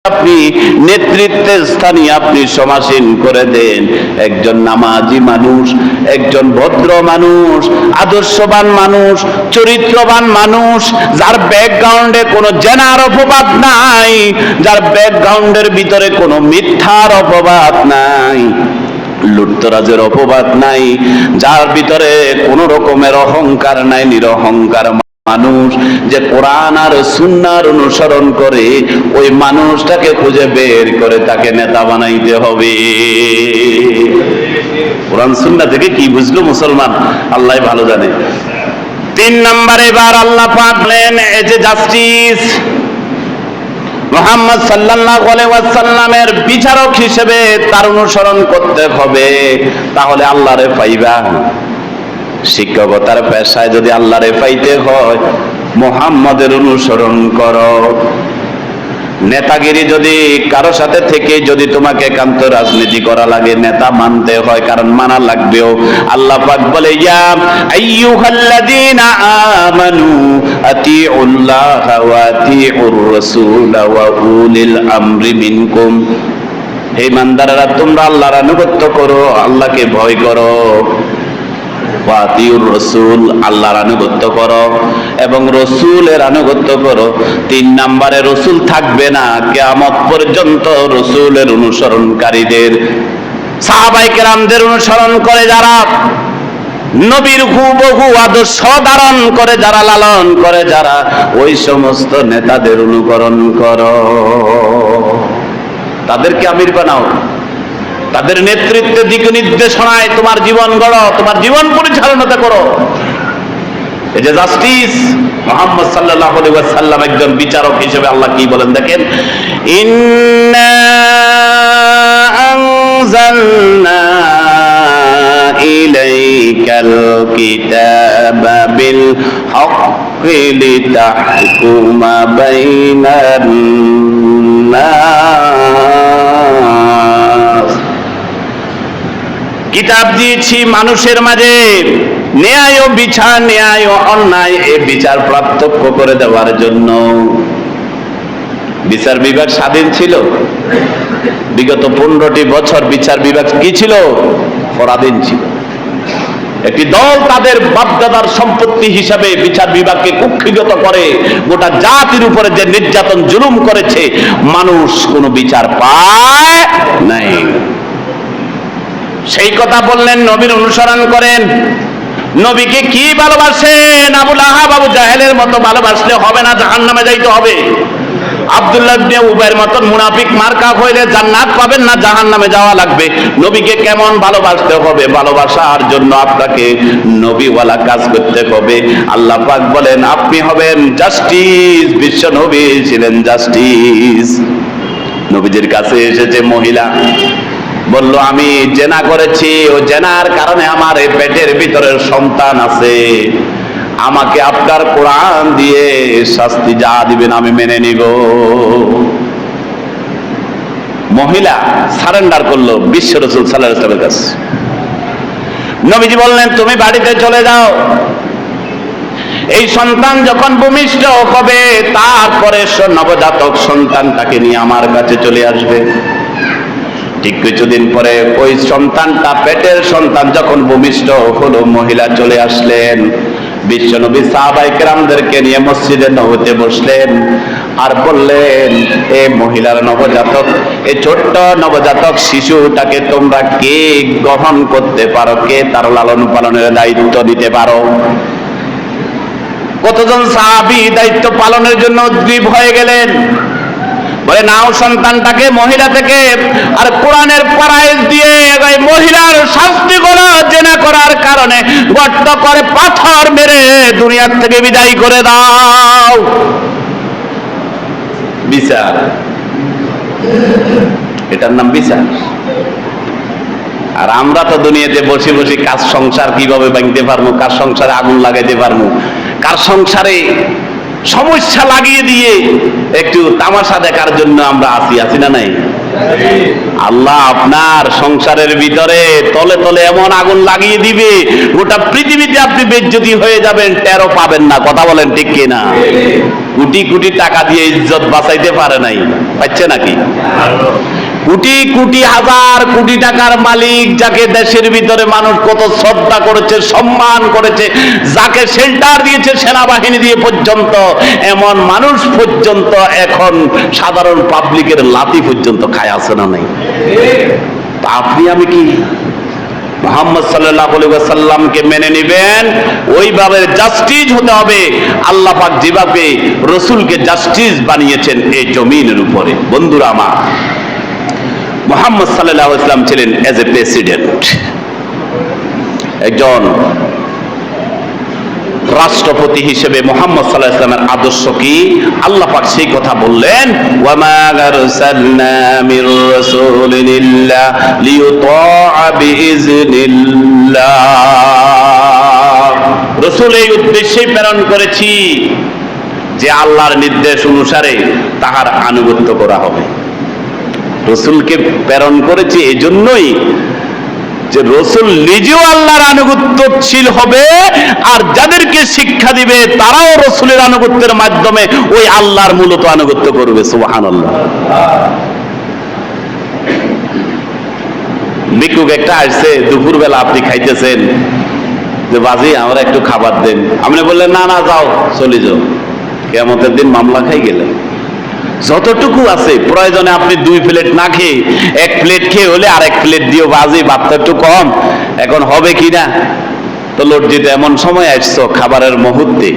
আপনি নেতৃত্বের স্থানে আপনি সমাসীন করে দেন। একজন নামাজি মানুষ, একজন ভদ্র মানুষ, আদর্শবান মানুষ, চরিত্রবান মানুষ, যার ব্যাকগ্রাউন্ডে কোনো জেনার অপবাদ নাই, যার ব্যাকগ্রাউন্ডের ভিতরে কোনো মিথ্যার অপবাদ নাই, লুটতরাজের অপবাদ নাই, যার ভিতরে কোনো রকমের অহংকার নাই, নিরহংকার মানুষ, যে কোরআন আর সুন্নাহর অনুসরণ করে, ওই মানুষটাকে খুঁজে বের করে তাকে নেতা বানাইতে হবে। কোরআন সুন্নাহ থেকে কি বুঝলো মুসলমান, আল্লাহ ভালো জানে। 3 নম্বরে এবার আল্লাহ পাক বলেন, এই যে জাস্টিস, মুহাম্মদ সাল্লাল্লাহু আলাইহি ওয়াসাল্লামের বিচারক হিসেবে তার অনুসরণ করতে হবে, তাহলে আল্লাহরে পাইবা। শিক্ষকতার পেশায় যদি আল্লাহরে পাইতে হয়, মুহাম্মদের অনুসরণ করো। নেতাগিরি যদি কারো সাথে থেকে যদি তোমাকে একান্ত রাজনীতি করা লাগে, নেতা মানতে হয়, কারণ মানা লাগবেও। আল্লাহ পাক বলে, ইয়া আইয়ুহাল্লাযীনা আমানু আতিউল্লাহা ওয়া আতিউর রাসূলা ওয়া উলিল আমরি মিনকুম। হে ইমানদাররা, তোমরা আল্লাহর আনুগত্য করো, আল্লাহকে ভয় করো। ওয়া আতিউর রাসূল, আল্লাহর আনুগত্য করো এবং রাসূলের আনুগত্য করো। 3 নম্বরে রাসূল থাকবে না কিয়ামত পর্যন্ত। রাসূলের অনুসরণকারীদের, সাহাবায়ে কেরামদের অনুসরণ করে যারা, নবীর হুবহু আদর্শ ধারণ করে যারা, লালন করে যারা, ওই সমস্ত নেতাদের অনুকরণ করো, তাদেরকে আমির বানাও, তাদের নেতৃত্বের দিক নির্দেশনায় তোমার জীবন গড়ো, তোমার জীবন পরিচালনা করো। এই যে জাস্টিস, মুহাম্মদ সাল্লাল্লাহু আলাইহি ওয়াসাল্লাম একজন বিচারক হিসেবে আল্লাহ কি বলেন দেখেন, ইন্না আনজালনা ইলাইকাল কিতাবা বিল হাক্কি লিতাহকুমা বাইনান নাস। কিতাব দিয়েছি মানুষের মাঝে ন্যায় ও বিচার, ন্যায় ও অন্যায় এ বিচার পার্থক্য করে দেওয়ার জন্য। বিচার বিভাগ স্বাধীন ছিল, বিগত 15টি বছর বিচার বিভাগ কি ছিল? পরাধীন ছিল। একটি দল তাদের বাপদাদার সম্পত্তি হিসাবে বিচার বিভাগকে কুক্ষিগত করে গোটা জাতির উপরে যে নির্যাতন জুলুম করেছে, মানুষ কোনো বিচার পায় নাই। সেই কথা বললেন, নবীর অনুসরণ করেন। নবীকে কি ভালোবাসেন? আবু লাহাব, আবু জাহেলের মতো ভালোবাসলে হবে না, জাহান্নামে যাইতে হবে। আব্দুল্লাহ ইবনে উবাইয়ের মতন মুনাফিক মার্কা হইলে জান্নাত পাবেন না, জাহান্নামে যাওয়া লাগবে। নবীকে কেমন ভালোবাসতে হবে? ভালোবাসার জন্য আপনাকে নবীওয়ালা কাজ করতে হবে। আল্লাহ পাক বলেন, আপনি হবেন জাস্টিস। বিশ্ব নবী ছিলেন জাস্টিস। নবীজির কাছে এসেছে মহিলা, বলল, আমি জেনা করেছি, ও জেনার কারণে আমার এই পেটের ভিতরের সন্তান আছে, আমাকে আপনার কোরআন দিয়ে শাস্তি যা দিবেন আমি মেনে নিব। মহিলা সারেন্ডার করলো বিশ্ব রাসূল সাল্লাল্লাহু আলাইহি ওয়াসাল্লামের কাছে। নবীজি বললেন, তুমি বাড়িতে চলে যাও, এই সন্তান যখন ভূমিষ্ঠ হবে তারপরে নবজাতক সন্তানটাকে নিয়ে আমার কাছে চলে আসবে। ঠিক কিছুদিন পরে ওই সন্তানটা, পেটের সন্তান যখন ভূমিষ্ঠ হলো, মহিলা চলে আসলেন। বিশ্বনবী সাহাবায়ে কেরামদেরকে নিয়ে মসজিদে নববীতে বসলেন আর বললেন, এ মহিলার নবজাতক, এই ছোট্ট নবজাতক শিশুটাকে তোমরা কে গ্রহণ করতে পারো? কে তার লালন পালনের দায়িত্ব নিতে পারো? কতজন সাহাবী দায়িত্ব পালনের জন্য উদ্গ্রীব হয়ে গেলেন। বলে, নাও সন্তানটাকে মহিলা থেকে, আর কোরআনের পরায়েত দিয়ে এই মহিলার শাস্তি গুলো জেনা করার কারণে গর্ত করে পাথর মেরে দুনিয়ার থেকে বিদায় করে দাও। বিচার, এটার নাম বিচার। আর আমরা তো দুনিয়াতে বসে বসে কাজ সংসার কিভাবে ভাঙতে পারবো, কার সংসারে আগুন লাগাইতে পারবো, কার সংসারে সমস্যা লাগিয়ে দিয়ে একটু তামাশা দেখার জন্য আমরা আছি না নাই? আল্লাহ আপনার সংসারের ভিতরে তলে তলে এমন আগুন লাগিয়ে দিবে, গোটা পৃথিবীতে আপনি বেজ্জতি হয়ে যাবেন, টেরও পাবেন না। কথা বলেন ঠিক কিনা? কোটি কোটি টাকা দিয়ে ইজ্জত বাঁচাইতে পারে নাই, পাচ্ছে নাকি? কোটি কোটি হাজার কোটি টাকার মালিক, যাকে দেশের ভিতরে মানুষ কত শ্রদ্ধা করেছে, সম্মান করেছে, যাকে শেল্টার দিয়েছে সেনাবাহিনী দিয়ে পর্যন্ত, এমন মানুষ পর্যন্ত এখন সাধারণ পাবলিকের লাথি পর্যন্ত খায়, আছে না নাই? আপনি আমি কি মুহাম্মদ সাল্লাল্লাহু আলাইহি ওয়াসাল্লামকে মেনে নেবেন, ওইভাবে জাস্টিস হতে হবে। আল্লাহ পাক যেভাবে রাসূলকে জাস্টিস বানিয়েছেন এই জমিনের উপরে। বন্ধুরা আমার, মুহাম্মদ সাল্লাল্লাহু আলাইহি ওয়াসাল্লাম ছিলেন এজ এ প্রেসিডেন্ট, একজন রাষ্ট্রপতি হিসেবে মুহাম্মদ সাল্লাল্লাহু আলাইহি ওয়াসাল্লামের আদর্শ কি? আল্লাহ পাক সেই কথা বললেন, ওয়া মা আরসালনা মির রাসূলিন ইল্লা লিইউতাআ বিইজনিল্লাহ। রাসূল এই উদ্দেশ্যে প্রেরণ করেছি যে আল্লাহর নির্দেশ অনুসারে তাহার আনুগত্য করা হবে। রাসূলকে প্রেরণ করেছি এজন্যই যে রাসূল নিজেও আল্লাহর আনুগত্যশীল হবে, আর যাদেরকে শিক্ষা দিবে তারাও রাসূলের আনুগত্যের মাধ্যমে ওই আল্লাহর মূলত আনুগত্য করবে। সুবহানাল্লাহ। ভিক্ষুক একটা আসছে, দুপুরবেলা আপনি খাইতেছেন, যে বাজি আমরা একটু খাবার দেন। আপনি বললেন না না যাও, চলে যাও, কিয়ামতের দিন মামলা খাই গেলেন। যতটুকু আছে প্রয়োজনে আপনি 2 প্লেট না খেয়ে 1 প্লেট খেয়ে হলে আরেক প্লেট দিও, বাজি ভাতটা একটু কম, এখন হবে কিনা? তো লজ্জিত এমন সময় আসছো খাবারের মুহূর্তে,